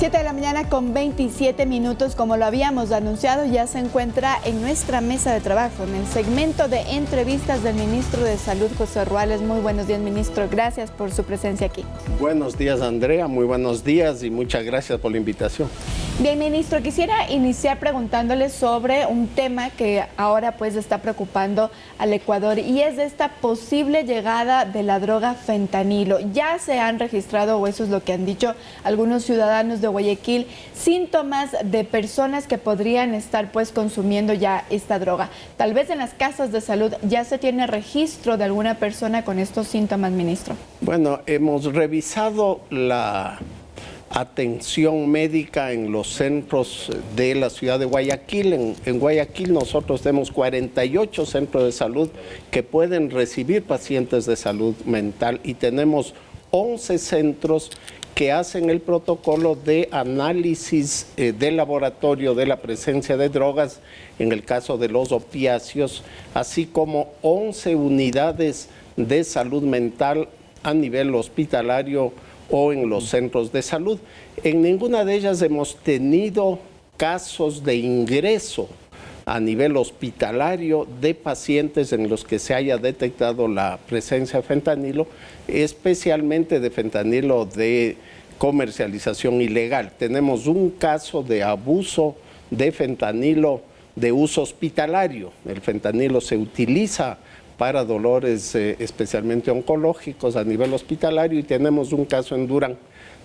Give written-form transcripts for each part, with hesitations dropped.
7 de la mañana con 27 minutos, como lo habíamos anunciado, ya se encuentra en nuestra mesa de trabajo, en el segmento de entrevistas del ministro de Salud, José Ruales. Muy buenos días, ministro. Gracias por su presencia aquí. Buenos días, Andrea. Muy buenos días y muchas gracias por la invitación. Bien, ministro, quisiera iniciar preguntándole sobre un tema que ahora pues está preocupando al Ecuador y es esta posible llegada de la droga fentanilo. Ya se han registrado, o eso es lo que han dicho algunos ciudadanos de Guayaquil, síntomas de personas que podrían estar pues consumiendo ya esta droga. Tal vez en las casas de salud ya se tiene registro de alguna persona con estos síntomas, ministro. Bueno, hemos revisado la atención médica en los centros de la ciudad de Guayaquil. En Guayaquil nosotros tenemos 48 centros de salud que pueden recibir pacientes de salud mental y tenemos 11 centros que hacen el protocolo de análisis de laboratorio de la presencia de drogas en el caso de los opiáceos, así como 11 unidades de salud mental a nivel hospitalario o en los centros de salud. En ninguna de ellas hemos tenido casos de ingreso a nivel hospitalario de pacientes en los que se haya detectado la presencia de fentanilo, especialmente de fentanilo de comercialización ilegal. Tenemos un caso de abuso de fentanilo de uso hospitalario. El fentanilo se utiliza para dolores especialmente oncológicos a nivel hospitalario y tenemos un caso en Durán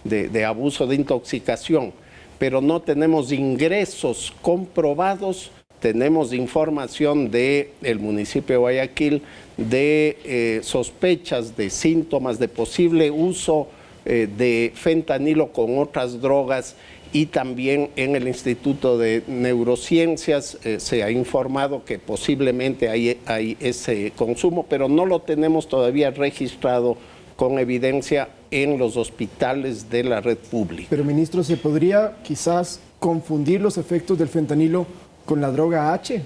de abuso de intoxicación, pero no tenemos ingresos comprobados. Tenemos información del municipio de Guayaquil de sospechas de síntomas de posible uso de fentanilo con otras drogas y también en el Instituto de Neurociencias se ha informado que posiblemente hay ese consumo, pero no lo tenemos todavía registrado con evidencia en los hospitales de la red pública. Pero, ministro, ¿se podría quizás confundir los efectos del fentanilo con la droga H?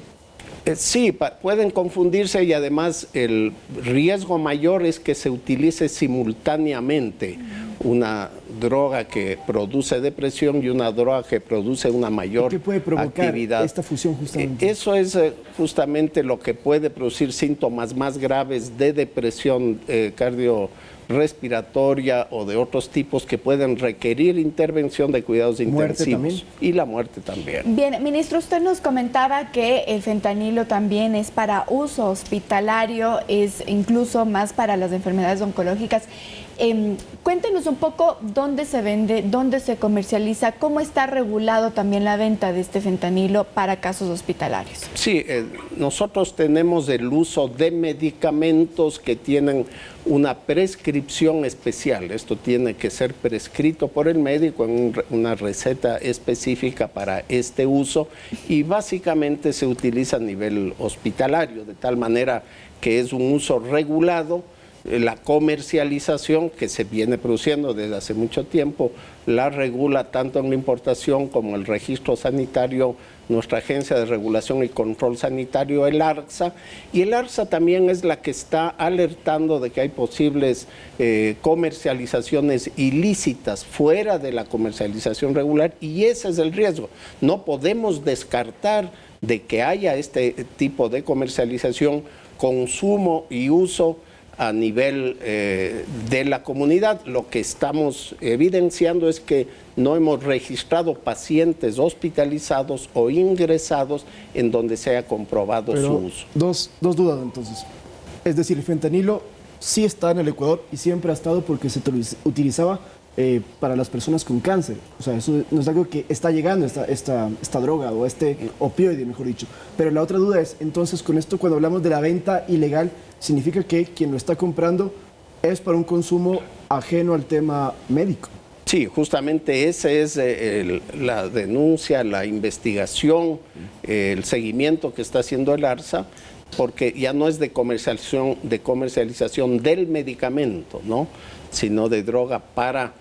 Sí, pueden confundirse y además el riesgo mayor es que se utilice simultáneamente una droga que produce depresión y una droga que produce una mayor actividad. ¿Qué puede provocar esta fusión justamente? Eso es justamente lo que puede producir síntomas más graves de depresión cardiorrespiratoria o de otros tipos que pueden requerir intervención de cuidados intensivos. Y la muerte también. Bien, ministro, usted nos comentaba que el fentanilo también es para uso hospitalario, es incluso más para las enfermedades oncológicas. Cuéntenos un poco dónde se vende, dónde se comercializa, cómo está regulado también la venta de este fentanilo para casos hospitalarios. Sí, nosotros tenemos el uso de medicamentos que tienen una prescripción especial. Esto tiene que ser prescrito por el médico en una receta específica para este uso y básicamente se utiliza a nivel hospitalario, de tal manera que es un uso regulado. La comercialización que se viene produciendo desde hace mucho tiempo la regula tanto en la importación como el registro sanitario, nuestra Agencia de Regulación y Control Sanitario, el ARSA, y el ARSA también es la que está alertando de que hay posibles comercializaciones ilícitas fuera de la comercialización regular y ese es el riesgo. No podemos descartar de que haya este tipo de comercialización, consumo y uso a nivel de la comunidad. Lo que estamos evidenciando es que no hemos registrado pacientes hospitalizados o ingresados en donde se haya comprobado su uso. Dos dudas entonces. Es decir, el fentanilo sí está en el Ecuador y siempre ha estado porque se utilizaba para las personas con cáncer. O sea, eso no es algo que está llegando, esta droga o este opioide, mejor dicho. Pero la otra duda es, entonces, con esto, cuando hablamos de la venta ilegal, ¿significa que quien lo está comprando es para un consumo ajeno al tema médico? Sí, justamente esa es la denuncia, la investigación, el seguimiento que está haciendo el ARSA, porque ya no es de comercialización del medicamento, ¿no?, sino de droga para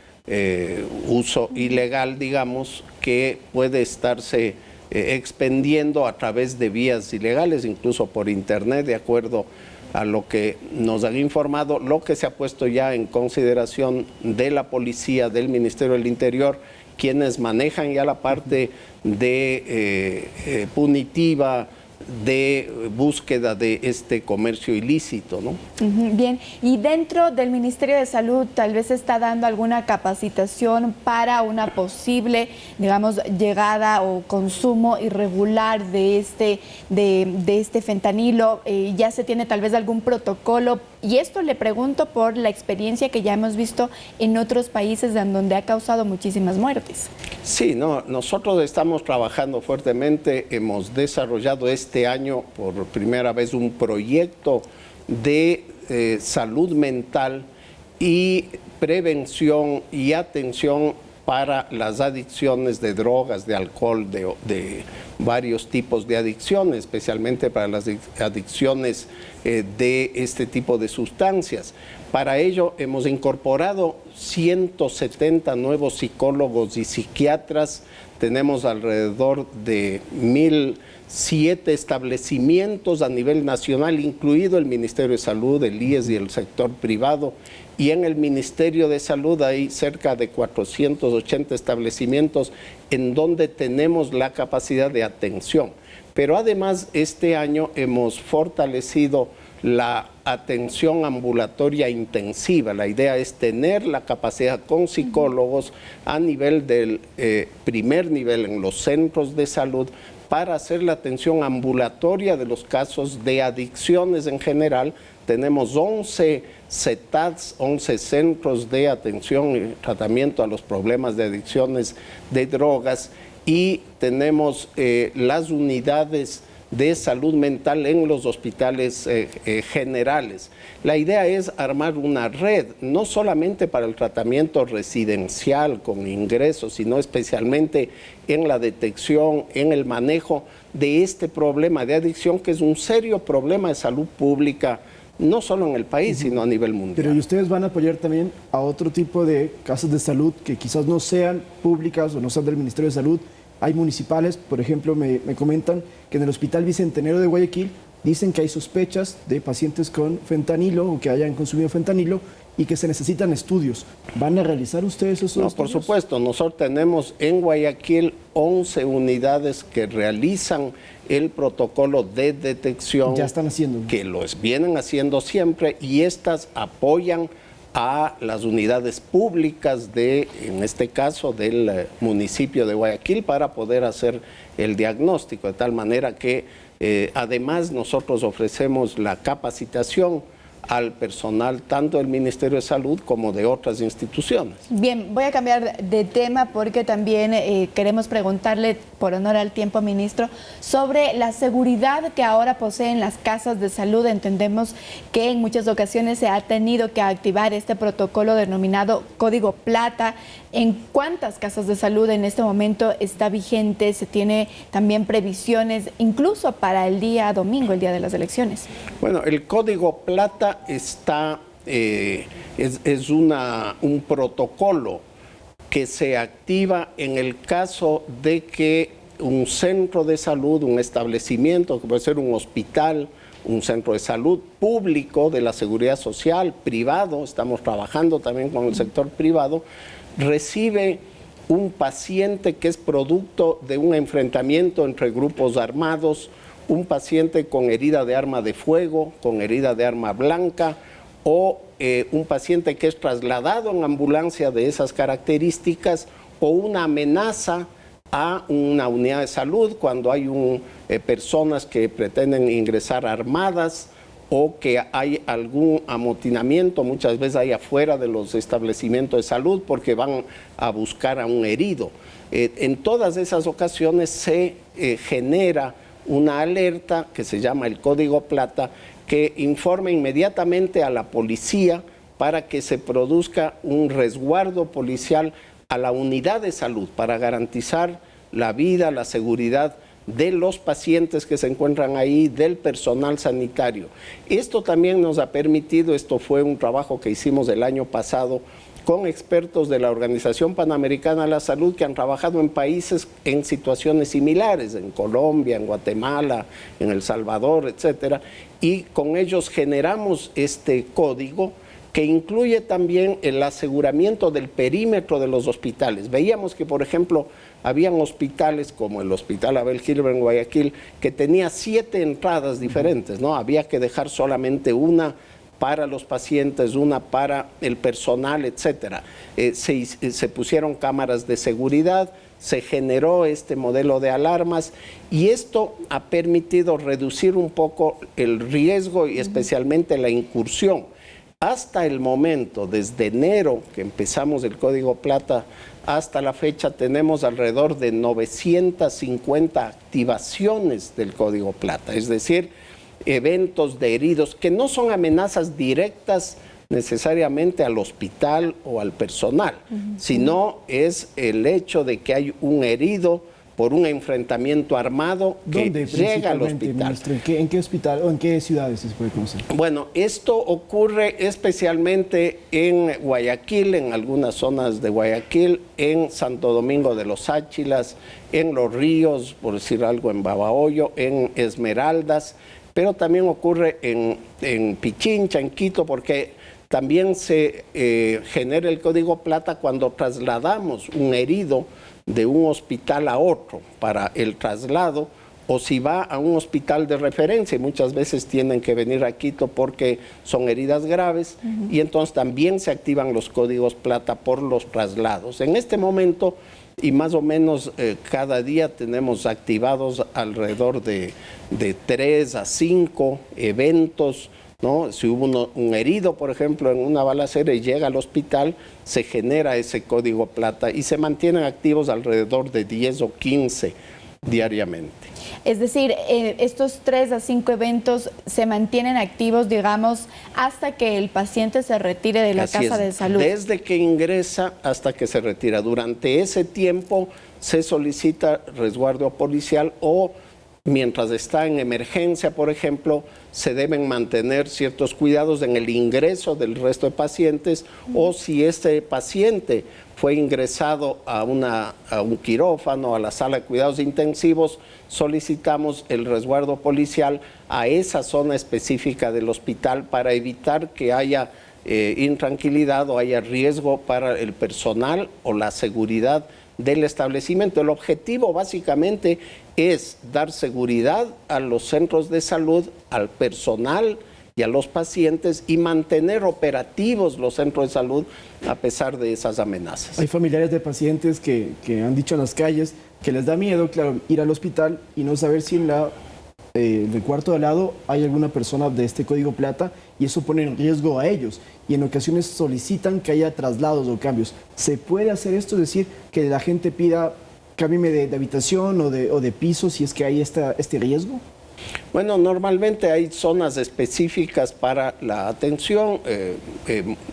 uso ilegal, digamos, que puede estarse expendiendo a través de vías ilegales, incluso por internet, de acuerdo a lo que nos han informado, lo que se ha puesto ya en consideración de la policía, del Ministerio del Interior, quienes manejan ya la parte de punitiva, de búsqueda de este comercio ilícito, ¿no? Bien, y dentro del Ministerio de Salud tal vez se está dando alguna capacitación para una posible, digamos, llegada o consumo irregular de este fentanilo. Ya se tiene tal vez algún protocolo, y esto le pregunto por la experiencia que ya hemos visto en otros países en donde ha causado muchísimas muertes. Sí, no, nosotros estamos trabajando fuertemente, hemos desarrollado este año por primera vez un proyecto de salud mental y prevención y atención para las adicciones de drogas, de alcohol, de varios tipos de adicciones, especialmente para las adicciones de este tipo de sustancias. Para ello hemos incorporado 170 nuevos psicólogos y psiquiatras, tenemos alrededor de 1.007 establecimientos a nivel nacional, incluido el Ministerio de Salud, el IES y el sector privado, y en el Ministerio de Salud hay cerca de 480 establecimientos en donde tenemos la capacidad de atención. Pero además este año hemos fortalecido la atención ambulatoria intensiva. La idea es tener la capacidad con psicólogos a nivel del primer nivel en los centros de salud para hacer la atención ambulatoria de los casos de adicciones en general. Tenemos 11 CETADs, 11 centros de atención y tratamiento a los problemas de adicciones de drogas, y tenemos las unidades de salud mental en los hospitales generales. La idea es armar una red, no solamente para el tratamiento residencial con ingresos, sino especialmente en la detección, en el manejo de este problema de adicción, que es un serio problema de salud pública, no solo en el país, sino a nivel mundial. Pero ¿y ustedes van a apoyar también a otro tipo de casas de salud que quizás no sean públicas o no sean del Ministerio de Salud? Hay municipales, por ejemplo, me comentan que en el Hospital Bicentenario de Guayaquil dicen que hay sospechas de pacientes con fentanilo o que hayan consumido fentanilo y que se necesitan estudios. ¿Van a realizar ustedes esos estudios? No, por supuesto. Nosotros tenemos en Guayaquil 11 unidades que realizan el protocolo de detección. Ya están haciendo. Que los vienen haciendo siempre, y estas apoyan a las unidades públicas en este caso, del municipio de Guayaquil, para poder hacer el diagnóstico, de tal manera que además nosotros ofrecemos la capacitación al personal tanto del Ministerio de Salud como de otras instituciones. Bien, voy a cambiar de tema porque también queremos preguntarle, por honor al tiempo, ministro, sobre la seguridad que ahora poseen las casas de salud. Entendemos que en muchas ocasiones se ha tenido que activar este protocolo denominado Código Plata. ¿En cuántas casas de salud en este momento está vigente? ¿Se tiene también previsiones incluso para el día domingo, el día de las elecciones? Bueno, el Código Plata está, es un protocolo que se activa en el caso de que un centro de salud, un establecimiento, que puede ser un hospital, un centro de salud público de la seguridad social, privado, estamos trabajando también con el sector privado, recibe un paciente que es producto de un enfrentamiento entre grupos armados, un paciente con herida de arma de fuego, con herida de arma blanca, o un paciente que es trasladado en ambulancia de esas características, o una amenaza a una unidad de salud cuando hay personas que pretenden ingresar armadas, o que hay algún amotinamiento, muchas veces hay afuera de los establecimientos de salud porque van a buscar a un herido. En todas esas ocasiones se genera una alerta que se llama el Código Plata, que informa inmediatamente a la policía para que se produzca un resguardo policial a la unidad de salud para garantizar la vida, la seguridad de los pacientes que se encuentran ahí, del personal sanitario. Esto también nos ha permitido, esto fue un trabajo que hicimos el año pasado con expertos de la Organización Panamericana de la Salud que han trabajado en países en situaciones similares, en Colombia, en Guatemala, en El Salvador, etcétera, y con ellos generamos este código que incluye también el aseguramiento del perímetro de los hospitales. Veíamos que, por ejemplo, habían hospitales como el Hospital Abel Gilbert en Guayaquil que tenía 7 entradas diferentes, ¿no? Había que dejar solamente una para los pacientes, una para el personal, etcétera. Se pusieron cámaras de seguridad, se generó este modelo de alarmas y esto ha permitido reducir un poco el riesgo y especialmente la incursión. Hasta el momento, desde enero que empezamos el Código Plata hasta la fecha, tenemos alrededor de 950 activaciones del Código Plata, es decir, eventos de heridos que no son amenazas directas necesariamente al hospital o al personal, sino es el hecho de que hay un herido por un enfrentamiento armado que llega al hospital. Ministro, ¿en qué hospital o en qué ciudades se puede conocer? Bueno, esto ocurre especialmente en Guayaquil, en algunas zonas de Guayaquil, en Santo Domingo de los Áchilas, en Los Ríos, por decir algo, en Babahoyo, en Esmeraldas, pero también ocurre en Pichincha, en Quito, porque también se genera el Código Plata cuando trasladamos un herido de un hospital a otro para el traslado, o si va a un hospital de referencia, y muchas veces tienen que venir a Quito porque son heridas graves, y entonces también se activan los códigos Plata por los traslados. En este momento, y más o menos cada día tenemos activados alrededor de 3 a 5 eventos, ¿no? Si hubo un herido, por ejemplo, en una balacera y llega al hospital, se genera ese código Plata y se mantienen activos alrededor de 10 o 15 diariamente. Es decir, estos 3 a 5 eventos se mantienen activos, digamos, hasta que el paciente se retire de la casa de salud. Desde que ingresa hasta que se retira. Durante ese tiempo se solicita resguardo policial o mientras está en emergencia, por ejemplo, se deben mantener ciertos cuidados en el ingreso del resto de pacientes o si este paciente fue ingresado a un quirófano, a la sala de cuidados intensivos, solicitamos el resguardo policial a esa zona específica del hospital para evitar que haya intranquilidad o haya riesgo para el personal o la seguridad del establecimiento. El objetivo básicamente es dar seguridad a los centros de salud, al personal y a los pacientes y mantener operativos los centros de salud a pesar de esas amenazas. Hay familiares de pacientes que han dicho en las calles que les da miedo, claro, ir al hospital y no saber si en el cuarto de al lado hay alguna persona de este Código Plata y eso pone en riesgo a ellos y en ocasiones solicitan que haya traslados o cambios. ¿Se puede hacer esto? Es decir, que la gente pida cámbiame de habitación o de piso si es que hay este riesgo. Bueno, normalmente hay zonas específicas para la atención.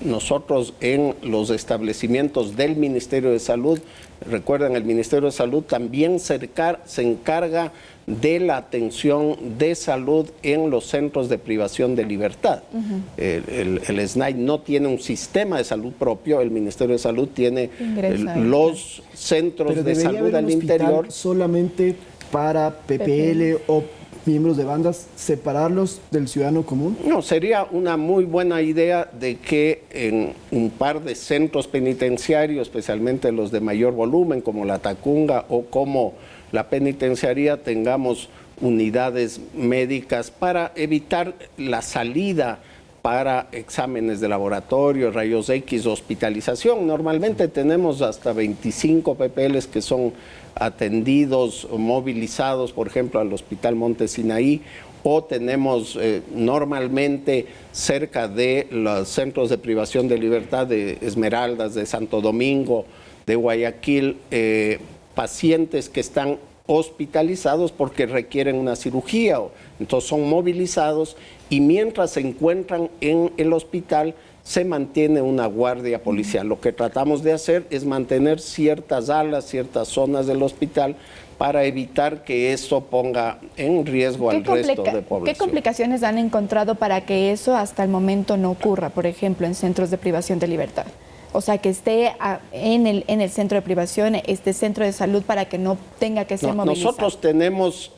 Nosotros en los establecimientos del Ministerio de Salud, recuerden, el Ministerio de Salud también se encarga de la atención de salud en los centros de privación de libertad. El SNAI no tiene un sistema de salud propio, el Ministerio de Salud tiene los centros de salud al interior. ¿Solamente para PPL o miembros de bandas, separarlos del ciudadano común? No, sería una muy buena idea de que en un par de centros penitenciarios, especialmente los de mayor volumen, como la Tacunga o como la penitenciaría, tengamos unidades médicas para evitar la salida para exámenes de laboratorio, rayos X, hospitalización. Normalmente tenemos hasta 25 PPLs que son atendidos o movilizados, por ejemplo, al Hospital Monte Sinaí, o tenemos normalmente cerca de los centros de privación de libertad de Esmeraldas, de Santo Domingo, de Guayaquil, pacientes que están hospitalizados porque requieren una cirugía, entonces son movilizados y mientras se encuentran en el hospital se mantiene una guardia policial. Lo que tratamos de hacer es mantener ciertas alas, ciertas zonas del hospital para evitar que eso ponga en riesgo al resto de población. ¿Qué complicaciones han encontrado para que eso hasta el momento no ocurra, por ejemplo, en centros de privación de libertad? o sea, que esté en el centro de privación, este centro de salud, para que no tenga que ser movilizado? Nosotros tenemos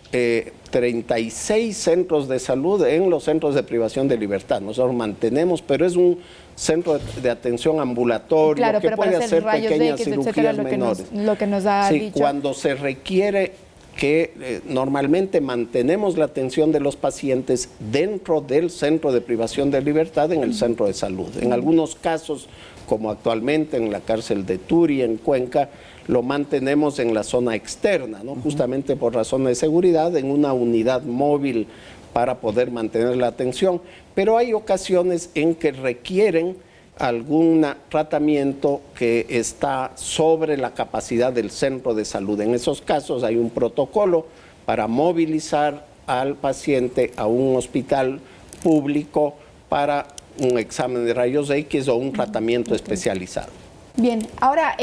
36 centros de salud en los centros de privación de libertad. Nosotros mantenemos, pero es un centro de atención ambulatorio, claro, que puede hacer pequeñas X, cirugías etcétera, menores. Lo que nos ha Sí, dicho. cuando se requiere, que normalmente mantenemos la atención de los pacientes dentro del centro de privación de libertad, en el centro de salud. En algunos casos, como actualmente en la cárcel de Turi, en Cuenca, lo mantenemos en la zona externa, ¿no? Justamente por razones de seguridad, en una unidad móvil para poder mantener la atención. Pero hay ocasiones en que requieren algún tratamiento que está sobre la capacidad del centro de salud. En esos casos hay un protocolo para movilizar al paciente a un hospital público para un examen de rayos X o un tratamiento especializado. Bien, ahora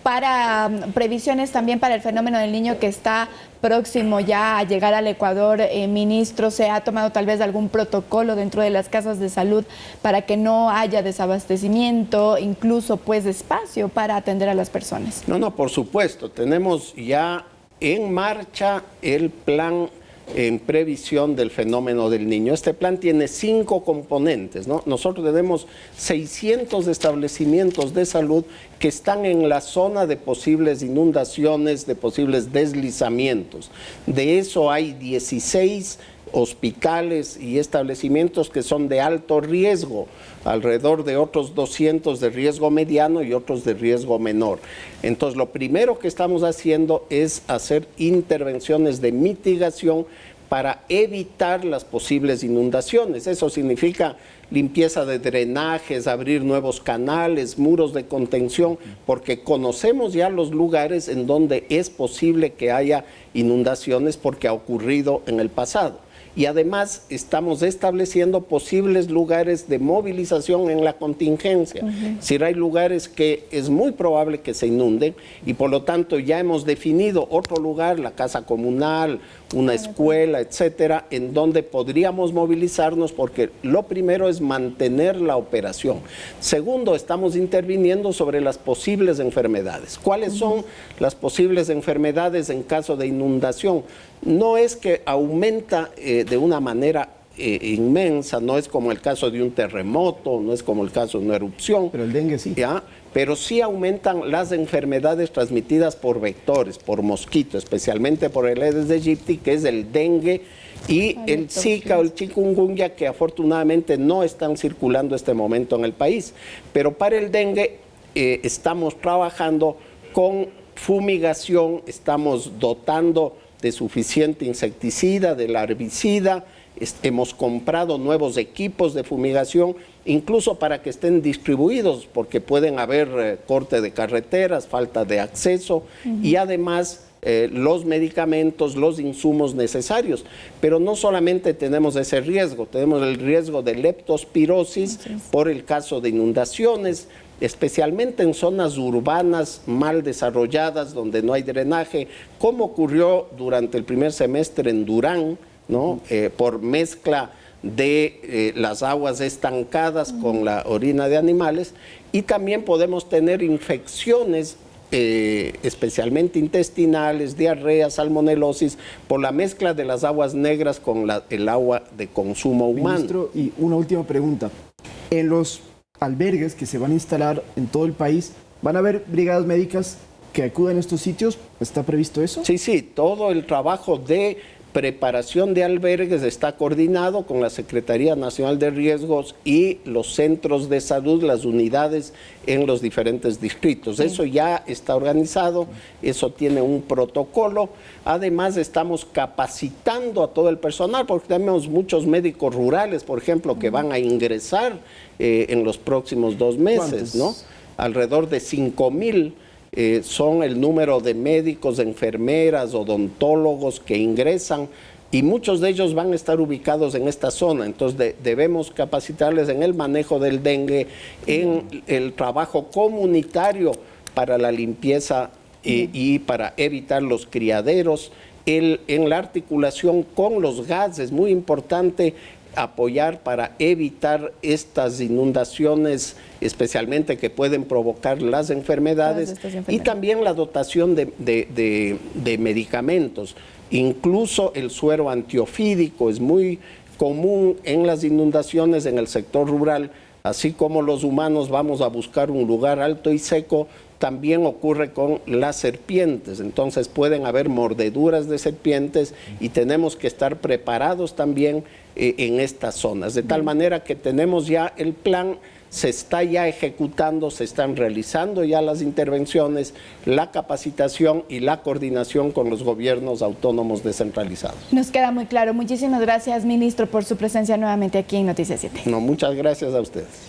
para previsiones también para el fenómeno del niño que está próximo ya a llegar al Ecuador, ministro, ¿se ha tomado tal vez algún protocolo dentro de las casas de salud para que no haya desabastecimiento, incluso pues espacio para atender a las personas? No, por supuesto, tenemos ya en marcha el plan en previsión del fenómeno del niño. Este plan tiene 5 componentes, ¿no? Nosotros tenemos 600 establecimientos de salud que están en la zona de posibles inundaciones, de posibles deslizamientos. De eso hay 16 hospitales y establecimientos que son de alto riesgo, alrededor de otros 200 de riesgo mediano y otros de riesgo menor. Entonces, lo primero que estamos haciendo es hacer intervenciones de mitigación para evitar las posibles inundaciones. Eso significa limpieza de drenajes, abrir nuevos canales, muros de contención, porque conocemos ya los lugares en donde es posible que haya inundaciones porque ha ocurrido en el pasado. Y además estamos estableciendo posibles lugares de movilización en la contingencia. Es decir, hay lugares que es muy probable que se inunden y por lo tanto ya hemos definido otro lugar, la casa comunal, una escuela, etcétera, en donde podríamos movilizarnos, porque lo primero es mantener la operación. Segundo, estamos interviniendo sobre las posibles enfermedades. ¿Cuáles son las posibles enfermedades en caso de inundación? No es que aumenta de una manera inmensa, no es como el caso de un terremoto, no es como el caso de una erupción. Pero el dengue sí. ¿Ya? Pero sí aumentan las enfermedades transmitidas por vectores, por mosquito, especialmente por el Aedes aegypti, que es el dengue, y el Zika o el chikungunya, que afortunadamente no están circulando en este momento en el país. Pero para el dengue estamos trabajando con fumigación, estamos dotando de suficiente insecticida, del herbicida. Hemos comprado nuevos equipos de fumigación, incluso para que estén distribuidos, porque pueden haber corte de carreteras, falta de acceso y además los medicamentos, los insumos necesarios. Pero no solamente tenemos ese riesgo, tenemos el riesgo de leptospirosis por el caso de inundaciones, especialmente en zonas urbanas mal desarrolladas, donde no hay drenaje, como ocurrió durante el primer semestre en Durán, ¿no? Por mezcla de las aguas estancadas con la orina de animales, y también podemos tener infecciones especialmente intestinales, diarrea, salmonelosis, por la mezcla de las aguas negras con el agua de consumo humano. Ministro, y una última pregunta. En los albergues que se van a instalar en todo el país, ¿van a haber brigadas médicas que acudan a estos sitios? ¿Está previsto eso? Sí, todo el trabajo de preparación de albergues está coordinado con la Secretaría Nacional de Riesgos y los centros de salud, las unidades en los diferentes distritos. Eso ya está organizado, eso tiene un protocolo. Además, estamos capacitando a todo el personal, porque tenemos muchos médicos rurales, por ejemplo, que van a ingresar en los próximos 2 meses, ¿no? Alrededor de 5,000 son el número de médicos, enfermeras, odontólogos que ingresan, y muchos de ellos van a estar ubicados en esta zona. Entonces debemos capacitarles en el manejo del dengue, en el trabajo comunitario para la limpieza y para evitar los criaderos, en la articulación con los gases, muy importante apoyar para evitar estas inundaciones, especialmente que pueden provocar las enfermedades, y también la dotación de medicamentos. Incluso el suero antiofídico es muy común en las inundaciones en el sector rural. Así como los humanos vamos a buscar un lugar alto y seco, también ocurre con las serpientes. Entonces pueden haber mordeduras de serpientes y tenemos que estar preparados también en estas zonas. De tal manera que tenemos ya el plan, se está ya ejecutando, se están realizando ya las intervenciones, la capacitación y la coordinación con los gobiernos autónomos descentralizados. Nos queda muy claro. Muchísimas gracias, ministro, por su presencia nuevamente aquí en Noticias 7. No, muchas gracias a ustedes.